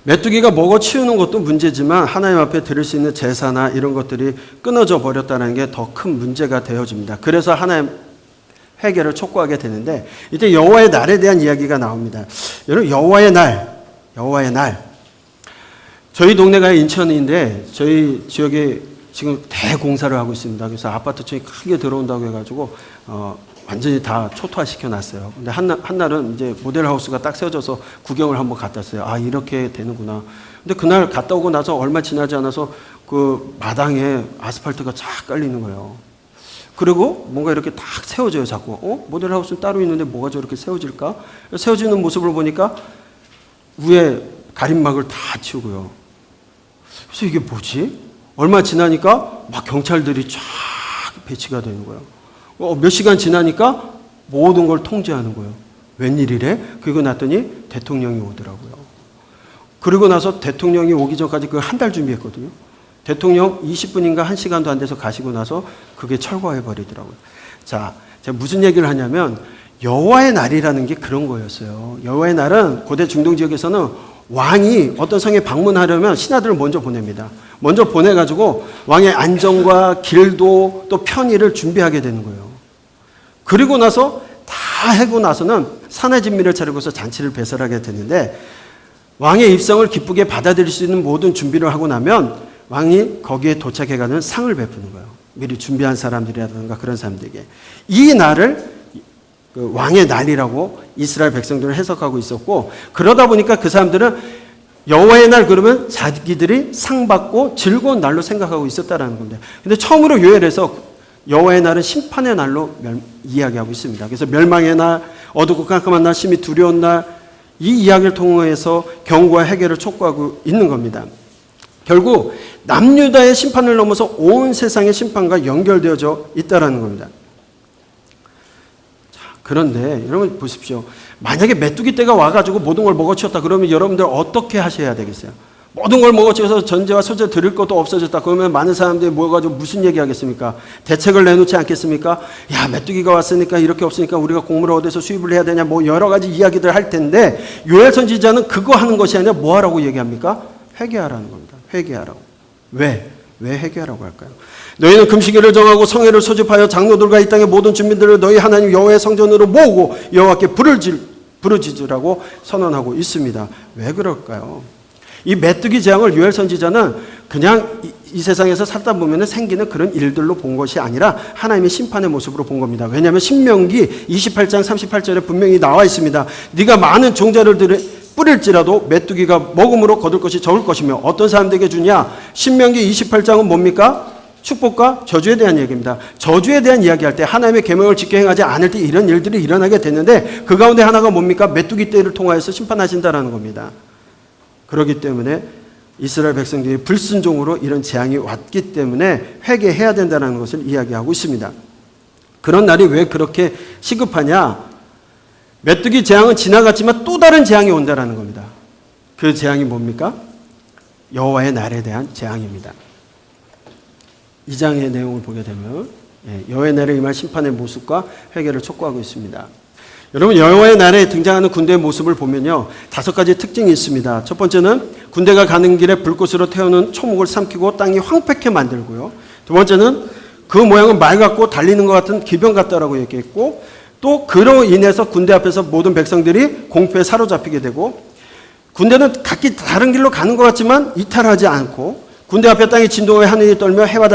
메뚜기가 먹어 치우는 것도 문제지만 하나님 앞에 드릴 수 있는 제사나 이런 것들이 끊어져 버렸다는 게 더 큰 문제가 되어집니다. 그래서 하나님 회개를 촉구하게 되는데 이때 여호와의 날에 대한 이야기가 나옵니다. 여러분 여호와의 날 저희 동네가 인천인데 저희 지역에 지금 대공사를 하고 있습니다. 그래서 아파트층이 크게 들어온다고 해가지고 완전히 다 초토화시켜 놨어요. 근데 한날은 이제 모델하우스가 딱 세워져서 구경을 한번 갔다 왔어요. 아, 이렇게 되는구나. 근데 그날 갔다 오고 나서 얼마 지나지 않아서 그 마당에 아스팔트가 쫙 깔리는 거예요. 그리고 뭔가 이렇게 딱 세워져요, 자꾸. 모델하우스는 따로 있는데 뭐가 저렇게 세워질까? 세워지는 모습을 보니까 위에 가림막을 다 치우고요. 그래서 이게 뭐지? 얼마 지나니까 막 경찰들이 쫙 배치가 되는 거예요. 몇 시간 지나니까 모든 걸 통제하는 거예요. 웬일이래? 그리고 났더니 대통령이 오더라고요. 그리고 나서 대통령이 오기 전까지 그 한 달 준비했거든요. 대통령 20분인가 1시간도 안 돼서 가시고 나서 그게 철거해 버리더라고요. 자, 제가 무슨 얘기를 하냐면 여호와의 날이라는 게 그런 거였어요. 여호와의 날은 고대 중동 지역에서는 왕이 어떤 성에 방문하려면 신하들을 먼저 보냅니다. 먼저 보내가지고 왕의 안전과 길도 또 편의를 준비하게 되는 거예요. 그리고 나서 다 하고 나서는 산의 진미를 차리고서 잔치를 배설하게 되는데 왕의 입성을 기쁘게 받아들일 수 있는 모든 준비를 하고 나면 왕이 거기에 도착해가는 상을 베푸는 거예요. 미리 준비한 사람들이라든가 그런 사람들에게. 이 날을 그 왕의 날이라고 이스라엘 백성들은 해석하고 있었고 그러다 보니까 그 사람들은 여호와의 날 그러면 자기들이 상 받고 즐거운 날로 생각하고 있었다라는 건데 근데 처음으로 요엘에서 여호와의 날은 심판의 날로 이야기하고 있습니다. 그래서 멸망의 날, 어둡고 깜깜한 날, 심히 두려운 날 이 이야기를 통해서 경고와 해결을 촉구하고 있는 겁니다. 결국 남유다의 심판을 넘어서 온 세상의 심판과 연결되어져 있다라는 겁니다. 자, 그런데 여러분 보십시오. 만약에 메뚜기 떼가 와가지고 모든 걸 먹어치웠다 그러면 여러분들 어떻게 하셔야 되겠어요? 모든 걸 먹어치워서 전제와 소재 드릴 것도 없어졌다. 그러면 많은 사람들이 모여가지고 무슨 얘기 하겠습니까? 대책을 내놓지 않겠습니까? 야, 메뚜기가 왔으니까 이렇게 없으니까 우리가 곡물을 어디서 수입을 해야 되냐 뭐 여러 가지 이야기들 할 텐데 요엘 선지자는 그거 하는 것이 아니라 뭐 하라고 얘기합니까? 회개하라는 겁니다. 회개하라고. 왜? 왜 회개하라고 할까요? 너희는 금식일을 정하고 성회를 소집하여 장로들과 이 땅의 모든 주민들을 너희 하나님 여호와의 성전으로 모으고 여호와께 부르짖으라고 선언하고 있습니다. 왜 그럴까요? 이 메뚜기 재앙을 요엘 선지자는 그냥 이 세상에서 살다 보면 생기는 그런 일들로 본 것이 아니라 하나님의 심판의 모습으로 본 겁니다. 왜냐하면 신명기 28장 38절에 분명히 나와 있습니다. 네가 많은 종자를 뿌릴지라도 메뚜기가 먹음으로 거둘 것이 적을 것이며 어떤 사람들에게 주냐? 신명기 28장은 뭡니까? 축복과 저주에 대한 얘기입니다. 저주에 대한 이야기할 때 하나님의 계명을 지켜 행하지 않을 때 이런 일들이 일어나게 됐는데 그 가운데 하나가 뭡니까? 메뚜기 떼를 통하여서 심판하신다라는 겁니다. 그렇기 때문에 이스라엘 백성들이 불순종으로 이런 재앙이 왔기 때문에 회개해야 된다는 것을 이야기하고 있습니다. 그런 날이 왜 그렇게 시급하냐? 메뚜기 재앙은 지나갔지만 또 다른 재앙이 온다라는 겁니다. 그 재앙이 뭡니까? 여호와의 날에 대한 재앙입니다. 2장의 내용을 보게 되면 여호와의 날에 임할 심판의 모습과 회개를 촉구하고 있습니다. 여러분, 여호와의 날에 등장하는 군대의 모습을 보면요 5가지 특징이 있습니다. 첫 번째는 군대가 가는 길에 불꽃으로 태우는 초목을 삼키고 땅이 황폐케 만들고요. 두 번째는 그 모양은 말 같고 달리는 것 같은 기병 같다라고 얘기했고, 또 그로 인해서 군대 앞에서 모든 백성들이 공포에 사로잡히게 되고, 군대는 각기 다른 길로 가는 것 같지만 이탈하지 않고, 군대 앞에 땅이 진동하여 하늘이 떨며 해와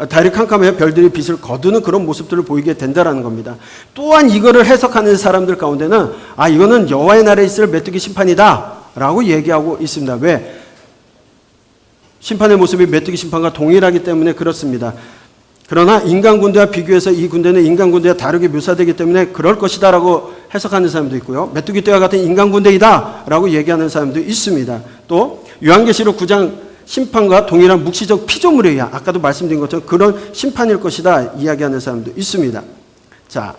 달이 캄캄하여 별들이 빛을 거두는 그런 모습들을 보이게 된다는 겁니다. 또한 이거를 해석하는 사람들 가운데는 이거는 여호와의 날에 있을 메뚜기 심판이다 라고 얘기하고 있습니다. 왜? 심판의 모습이 메뚜기 심판과 동일하기 때문에 그렇습니다. 그러나 인간 군대와 비교해서 이 군대는 인간 군대와 다르게 묘사되기 때문에 그럴 것이다 라고 해석하는 사람도 있고요. 메뚜기 떼와 같은 인간 군대이다 라고 얘기하는 사람도 있습니다. 또 요한계시록 9장 심판과 동일한 묵시적 피조물이야. 아까도 말씀드린 것처럼 그런 심판일 것이다 이야기하는 사람도 있습니다. 자,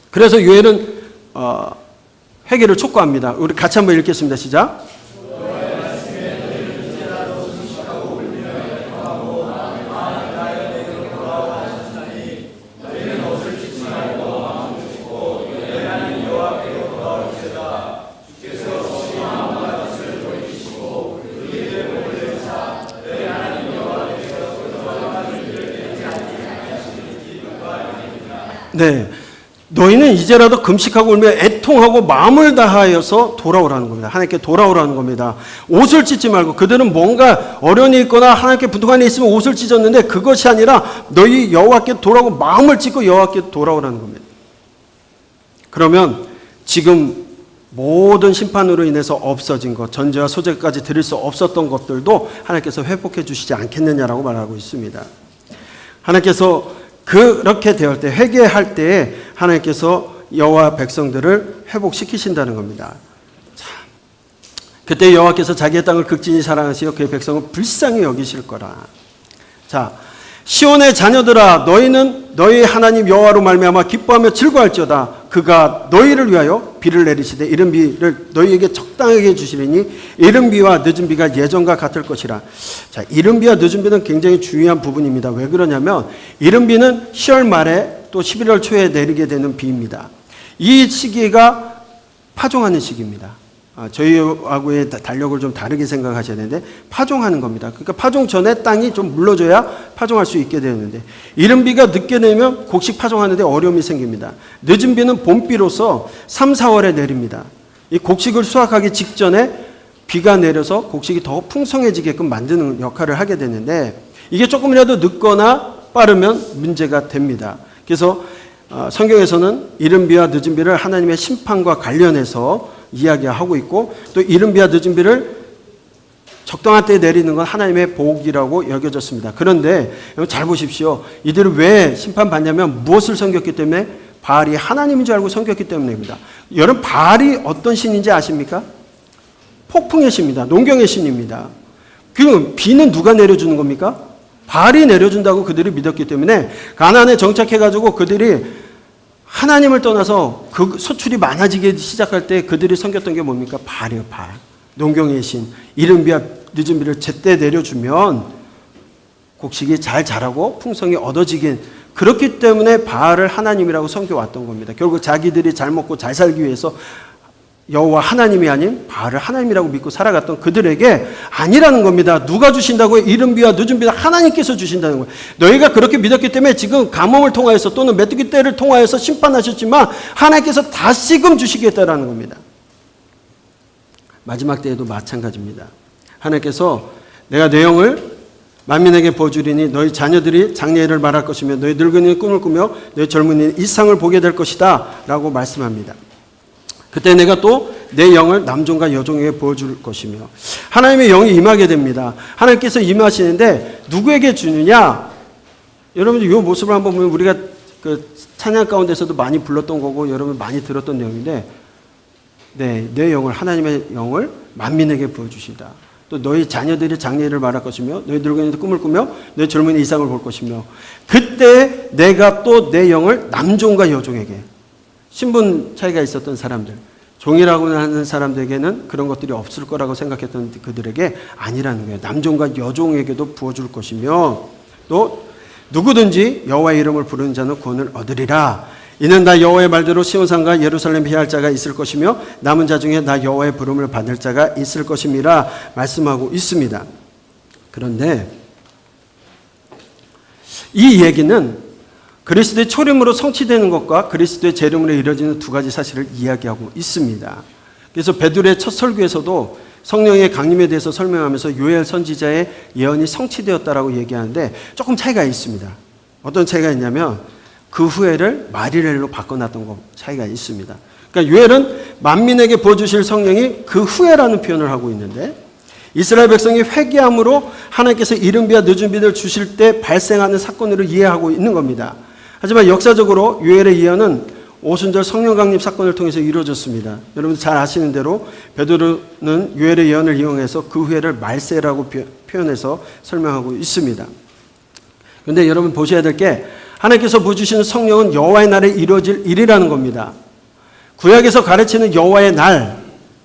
그래서 요엘은 회개를 촉구합니다. 우리 같이 한번 읽겠습니다. 시작. 네, 너희는 이제라도 금식하고 울며 애통하고 마음을 다하여서 돌아오라는 겁니다. 하나님께 돌아오라는 겁니다. 옷을 찢지 말고, 그들은 뭔가 어려움이 있거나 하나님께 부족한 일이 있으면 옷을 찢었는데 그것이 아니라 너희 여호와께 돌아오고 마음을 찢고 여호와께 돌아오라는 겁니다. 그러면 지금 모든 심판으로 인해서 없어진 것, 전제와 소재까지 드릴 수 없었던 것들도 하나님께서 회복해 주시지 않겠느냐라고 말하고 있습니다. 하나님께서 그렇게 되었을 때, 회개할 때 하나님께서 여호와 백성들을 회복시키신다는 겁니다. 자, 그때 여호와께서 자기의 땅을 극진히 사랑하시어 그의 백성을 불쌍히 여기실 거라. 자, 시온의 자녀들아, 너희는 너희 하나님 여호와로 말미암아 기뻐하며 즐거워할지어다. 그가 너희를 위하여 비를 내리시되 이른 비를 너희에게 적당하게 주시리니 이른 비와 늦은 비가 예전과 같을 것이라. 자, 이른 비와 늦은 비는 굉장히 중요한 부분입니다. 왜 그러냐면 이른 비는 10월 말에 또 11월 초에 내리게 되는 비입니다. 이 시기가 파종하는 시기입니다. 저희하고의 달력을 좀 다르게 생각하셔야 되는데 파종하는 겁니다. 그러니까 파종 전에 땅이 좀 물러줘야 파종할 수 있게 되는데, 이른 비가 늦게 내면 곡식 파종하는데 어려움이 생깁니다. 늦은 비는 봄비로서 3, 4월에 내립니다. 이 곡식을 수확하기 직전에 비가 내려서 곡식이 더 풍성해지게끔 만드는 역할을 하게 되는데, 이게 조금이라도 늦거나 빠르면 문제가 됩니다. 그래서 성경에서는 이른 비와 늦은 비를 하나님의 심판과 관련해서 이야기하고 있고, 또 이른 비와 늦은 비를 적당한 때에 내리는 건 하나님의 복이라고 여겨졌습니다. 그런데 잘 보십시오. 이들을 왜 심판받냐면 무엇을 섬겼기 때문에? 바알이 하나님인 줄 알고 섬겼기 때문입니다. 여러분, 바알이 어떤 신인지 아십니까? 폭풍의 신입니다. 농경의 신입니다. 그럼 비는 누가 내려주는 겁니까? 바알이 내려준다고 그들이 믿었기 때문에 가나안에 정착해가지고 그들이 하나님을 떠나서 그 소출이 많아지기 시작할 때 그들이 섬겼던 게 뭡니까? 바알이요, 바알. 농경의 신. 이른 비와 늦은 비를 제때 내려주면 곡식이 잘 자라고 풍성이 얻어지긴, 그렇기 때문에 바알을 하나님이라고 섬겨왔던 겁니다. 결국 자기들이 잘 먹고 잘 살기 위해서 여호와 하나님이 아닌 바알을 하나님이라고 믿고 살아갔던 그들에게 아니라는 겁니다. 누가 주신다고요? 이른 비와 늦은 비와 하나님께서 주신다는 거예요. 너희가 그렇게 믿었기 때문에 지금 가뭄을 통하여서 또는 메뚜기 떼를 통하여서 심판하셨지만 하나님께서 다시금 주시겠다라는 겁니다. 마지막 때에도 마찬가지입니다. 하나님께서 내가 내 영을 만민에게 부어주리니 너희 자녀들이 장래일을 말할 것이며 너희 늙은이는 꿈을 꾸며 너희 젊은이는 이상을 보게 될 것이다 라고 말씀합니다. 그때 내가 또 내 영을 남종과 여종에게 부어줄 것이며 하나님의 영이 임하게 됩니다. 하나님께서 임하시는데 누구에게 주느냐? 여러분들 이 모습을 한번 보면 우리가 그 찬양 가운데서도 많이 불렀던 거고 여러분 많이 들었던 내용인데 내 영을 하나님의 영을 만민에게 부어주시다. 또 너희 자녀들이 장래일을 말할 것이며 너희 늙은이도 꿈을 꾸며 너희 젊은이 이상을 볼 것이며 그때 내가 또 내 영을 남종과 여종에게 신분 차이가 있었던 사람들 종이라고 하는 사람들에게는 그런 것들이 없을 거라고 생각했던 그들에게 아니라는 거예요. 남종과 여종에게도 부어줄 것이며 또 누구든지 여호와의 이름을 부르는 자는 구원을 얻으리라. 이는 나 여호와의 말대로 시온산과 예루살렘 피할 자가 있을 것이며 남은 자 중에 나 여호와의 부름을 받을 자가 있을 것임이라 말씀하고 있습니다. 그런데 이 얘기는 그리스도의 초림으로 성취되는 것과 그리스도의 재림으로 이루어지는 두 가지 사실을 이야기하고 있습니다. 그래서 베드로의 첫 설교에서도 성령의 강림에 대해서 설명하면서 요엘 선지자의 예언이 성취되었다라고 얘기하는데 조금 차이가 있습니다. 어떤 차이가 있냐면 그 후에를 마리렐로 바꿔놨던 것 차이가 있습니다. 그러니까 요엘은 만민에게 부어주실 성령이 그 후에라는 표현을 하고 있는데 이스라엘 백성이 회개함으로 하나님께서 이른 비와 늦은 비를 주실 때 발생하는 사건으로 이해하고 있는 겁니다. 하지만 역사적으로 요엘의 예언은 오순절 성령 강림 사건을 통해서 이루어졌습니다. 여러분 잘 아시는 대로 베드로는 요엘의 예언을 이용해서 그 후에를 말세라고 표현해서 설명하고 있습니다. 그런데 여러분 보셔야 될 게 하나님께서 부어주시는 성령은 여호와의 날에 이루어질 일이라는 겁니다. 구약에서 가르치는 여호와의 날,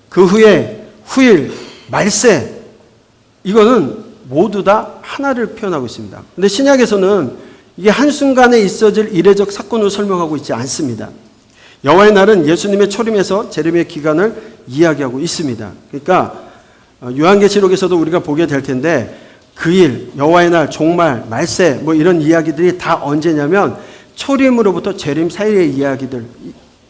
그 후에 후일, 말세 이거는 모두 다 하나를 표현하고 있습니다. 그런데 신약에서는 이게 한순간에 있어질 이례적 사건으로 설명하고 있지 않습니다. 여호와의 날은 예수님의 초림에서 재림의 기간을 이야기하고 있습니다. 그러니까 요한계시록에서도 우리가 보게 될 텐데 그 일, 여호와의 날, 종말, 말세 뭐 이런 이야기들이 다 언제냐면 초림으로부터 재림 사이의 이야기들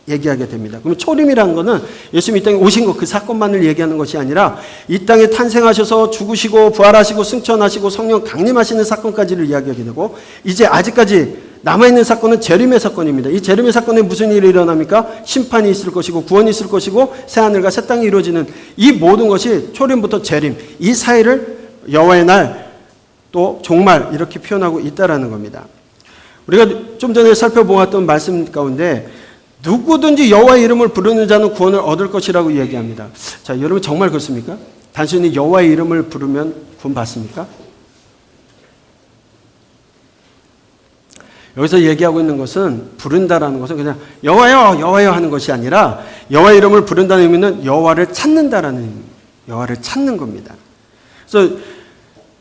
얘기하게 됩니다. 그러면 초림이라는 것은 예수님이 이 땅에 오신 것 그 사건만을 얘기하는 것이 아니라 이 땅에 탄생하셔서 죽으시고 부활하시고 승천하시고 성령 강림하시는 사건까지를 이야기하게 되고 이제 아직까지 남아있는 사건은 재림의 사건입니다. 이 재림의 사건에 무슨 일이 일어납니까? 심판이 있을 것이고 구원이 있을 것이고 새하늘과 새 땅이 이루어지는 이 모든 것이 초림부터 재림 이 사이를 여호와의 날 또 종말 이렇게 표현하고 있다라는 겁니다. 우리가 좀 전에 살펴보았던 말씀 가운데 누구든지 여호와의 이름을 부르는 자는 구원을 얻을 것이라고 얘기합니다. 자, 여러분 정말 그렇습니까? 단순히 여호와의 이름을 부르면 구원 받습니까? 여기서 얘기하고 있는 것은 부른다라는 것은 그냥 여호와여 여호와여 하는 것이 아니라 여호와의 이름을 부른다는 의미는 여호와를 찾는다라는 의미입니다. 여호와를 찾는 겁니다. 그래서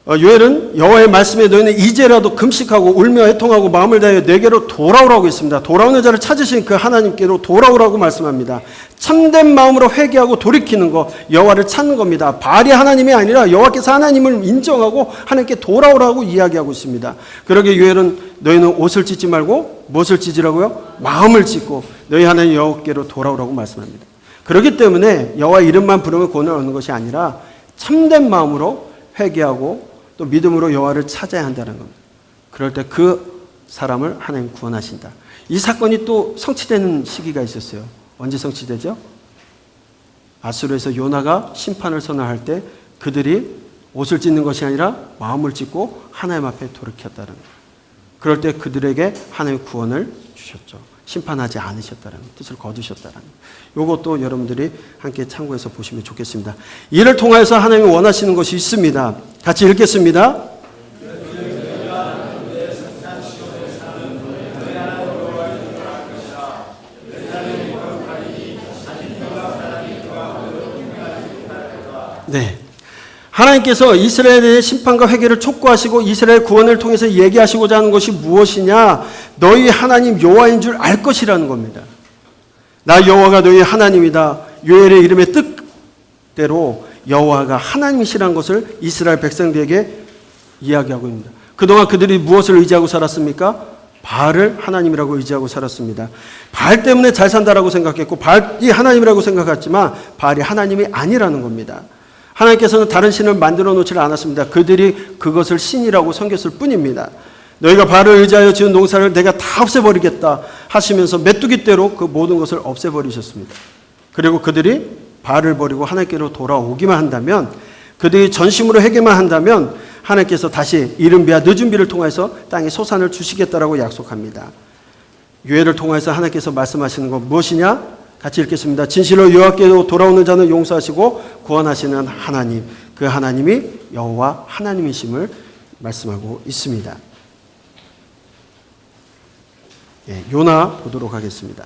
요엘은 여호와의 말씀에 너희는 이제라도 금식하고 울며 애통하고 마음을 다하여 내게로 돌아오라고 했습니다. 돌아오는 자를 찾으신 그 하나님께로 돌아오라고 말씀합니다. 참된 마음으로 회개하고 돌이키는 것, 여호와를 찾는 겁니다. 바알이 하나님이 아니라 여호와께서 하나님을 인정하고 하나님께 돌아오라고 이야기하고 있습니다. 그러게 요엘은 너희는 옷을 찢지 말고 무엇을 찢으라고요? 마음을 찢고 너희 하나님 여호와께로 돌아오라고 말씀합니다. 그렇기 때문에 여호와 이름만 부르면 구원을 얻는 것이 아니라 참된 마음으로 회개하고 또 믿음으로 여호와를 찾아야 한다는 겁니다. 그럴 때 그 사람을 하나님 구원하신다. 이 사건이 또 성취되는 시기가 있었어요. 언제 성취되죠? 아수르에서 요나가 심판을 선언할 때 그들이 옷을 찢는 것이 아니라 마음을 찢고 하나님 앞에 돌이켰다는 거예요. 그럴 때 그들에게 하나님의 구원을 주셨죠. 심판하지 않으셨다는 뜻을 거두셨다는 이것도 여러분들이 함께 참고해서 보시면 좋겠습니다. 이를 통해서 하나님이 원하시는 것이 있습니다. 같이 읽겠습니다. 네. 하나님께서 이스라엘의 심판과 회개를 촉구하시고 이스라엘 구원을 통해서 얘기하시고자 하는 것이 무엇이냐? 너희 하나님 여호와인 줄 알 것이라는 겁니다. 나 여호와가 너희 하나님이다. 요엘의 이름의 뜻대로 여호와가 하나님이시라는 것을 이스라엘 백성들에게 이야기하고 있습니다. 그동안 그들이 무엇을 의지하고 살았습니까? 바알을 하나님이라고 의지하고 살았습니다. 바알 때문에 잘 산다라고 생각했고 바알이 하나님이라고 생각했지만 바알이 하나님이 아니라는 겁니다. 하나님께서는 다른 신을 만들어 놓지 않았습니다. 그들이 그것을 신이라고 섬겼을 뿐입니다. 너희가 바알을 의지하여 지은 농사를 내가 다 없애버리겠다 하시면서 메뚜기떼로 그 모든 것을 없애버리셨습니다. 그리고 그들이 바알을 버리고 하나님께로 돌아오기만 한다면, 그들이 전심으로 회개만 한다면 하나님께서 다시 이른 비와 늦은 비를 통해서 땅에 소산을 주시겠다라고 약속합니다. 요엘을 통해서 하나님께서 말씀하시는 것 무엇이냐? 같이 읽겠습니다. 진실로 여호와께로 돌아오는 자는 용서하시고 구원하시는 하나님, 그 하나님이 여호와 하나님이심을 말씀하고 있습니다. 요나 보도록 하겠습니다.